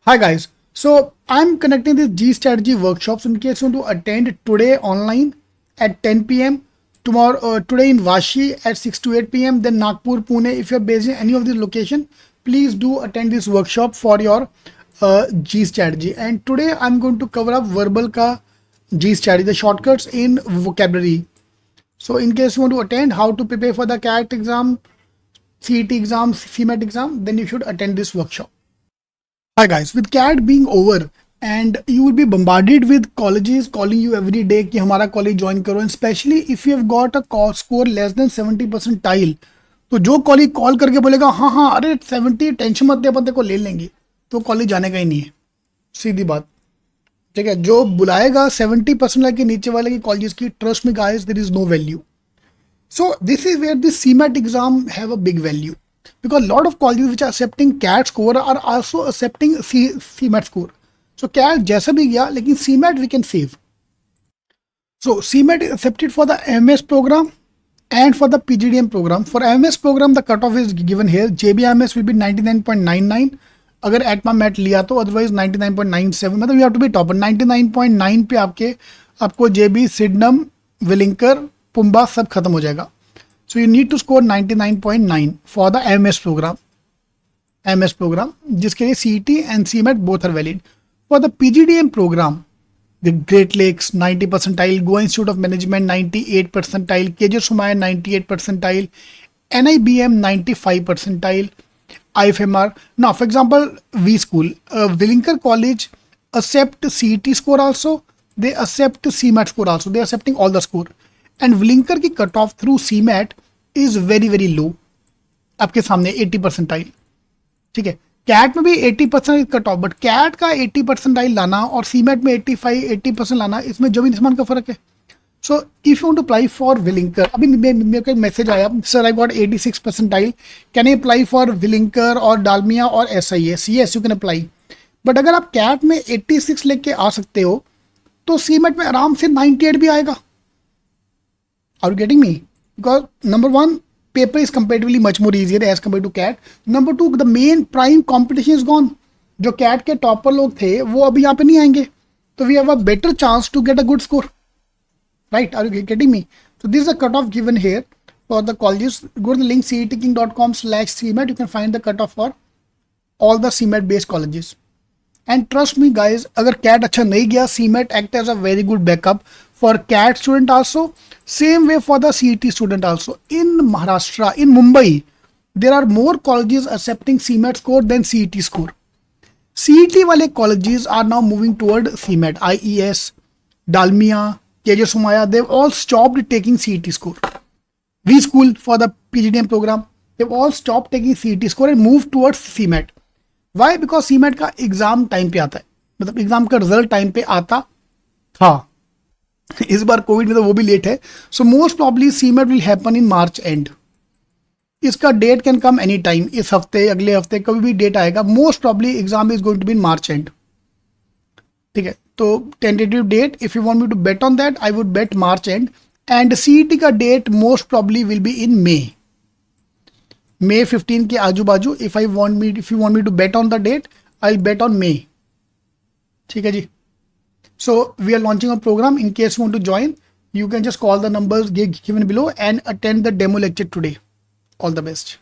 Hi guys, so I'm conducting this G strategy workshops in case you want to attend today online at 10 p.m. tomorrow today in Vashi at 6 to 8 p.m. then Nagpur, Pune. If you're based in any of these location, please do attend this workshop for your G strategy. And today I'm going to cover up verbal ka G strategy, the shortcuts in vocabulary. So in case you want to attend how to prepare for the CAT exam, CET exam, CMAT exam, then you should attend this workshop. Hi guys, with CAT being over and you will be bombarded with colleges calling you every day कि हमारा college join करो, and especially if you have got a score less than 70 percentile, तो जो college call करके बोलेगा हाँ हाँ अरे 70 टेंशन मत दे अपन तेरे को ले लेंगे, तो कॉलेज जाने का ही नहीं है, सीधी बात. ठीक है, जो बुलाएगा 70% के नीचे वाले की कॉलेजेस की, trust me guys, there is no value. So this is where the CMAT exam have a big value, because a lot of colleges which are accepting CAT score are also accepting CMAT score. So CAT जैसा भी गया, लेकिन CMAT we can save. So CMAT is accepted for the MS program and for the PGDM program. For MS program the cutoff is given here. JBMS will be 99.99 अगर एटमा mat लिया तो, otherwise 99.97. मतलब you have to be topper. 99.9 पे आपको JB, सिडनम, Vilinkar, Pumbaa सब खत्म हो जाएगा. So you need to score 99.9 for the MS programme, जिसके लिए CET and CMAT both are valid. For the PGDM programme the Great Lakes 90 percentile, Goa institute of management 98 percentile, KJ Somaiya 98 percentile, NIBM 95 percentile, IFMR. Now for example V School, Willinker College accept CET score also, they accept CMAT score also, they are accepting all the score. And Willinker की cut off through CMAT is very very low, आपके सामने 80 percentile. ठीक है, cat में भी 80% cut off, but cat का 80 percentile लाना और CMAT में 80% लाना, इसमें जमीन आसमान का फर्क है. So if you want to apply for Welingkar, अभी मेरे को एक मैसेज आया, sir I got 86 percentile, can I apply for Welingkar और डालमिया और SIS? Yes you can apply. But अगर आप कैट में 86 लेके आ सकते हो तो CMAT में आराम से 98 भी आएगा. Are you getting me? Because number one, paper is comparatively much more easier as compared to CAT. Number two, the main prime competition is gone. जो CAT के टॉपर लोग थे वो अभी यहाँ पे नहीं आएंगे, तो we have a better chance to get a good score. Right? Are you getting me? So this is the cutoff given here for the colleges. Go to the link cetking.com/CMAT. You can find the cutoff for all the CMAT based colleges. And trust me guys, अगर CAT अच्छा नहीं गया, CMAT act as a very good backup for CAT student also. Same way for the CET student also. In Maharashtra, in Mumbai, there are more colleges accepting CMAT score than CET score. CET वाले colleges are now moving toward CMAT. IES, Dalmia, KJ Somaiya, they've all stopped taking CET score. V School for the PGDM program, they've all stopped taking CET score and moved towards CMAT. Why? Because CMAT का exam time पे आता है, मतलब exam का result time पे आता था. इस बार कोविड में तो वो भी लेट है. So most probably CMAT will happen in March end. इसका date can come any time, इस हफ्ते, अगले हफ्ते, कभी भी डेट आएगा. Most probably exam is going to be in March end. ठीक है, तो tentative date, if you want me to bet on that, I would bet March end. And CET का date most probably will be in May 15 के आजू बाजू. If you want me to bet on the date, I will bet on May. ठीक है जी. So we are launching a program. In case you want to join, you can just call the numbers given below and attend the demo lecture today. All the best.